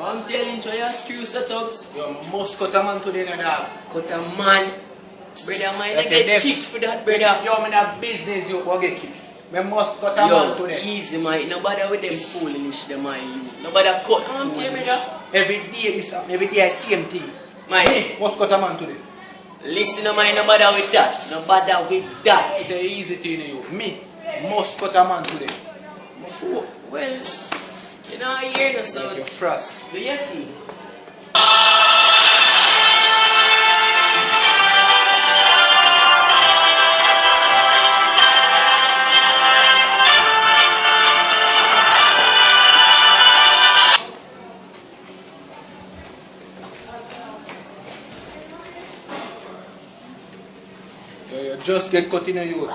I'm telling you, you excuse the thugs. You must cut a man today, no dog. Cut a man. Brother, mine Okay, get kicked for that, brother. Yo, man, have business you go get kicked. Me must cut a man today. Easy, man. Nobody with them foolishness, them man. You. Nobody cut. I'm telling you, brother. Every day this happen, every day I same thing. Man. Me must cut a man today. Listen, no man, nobody with that. Nobody with that. It's the easy thing you. Me must cut a man today. Well, you know, I hear the sound. Your frost. Do your thing. You just get cut in a youth.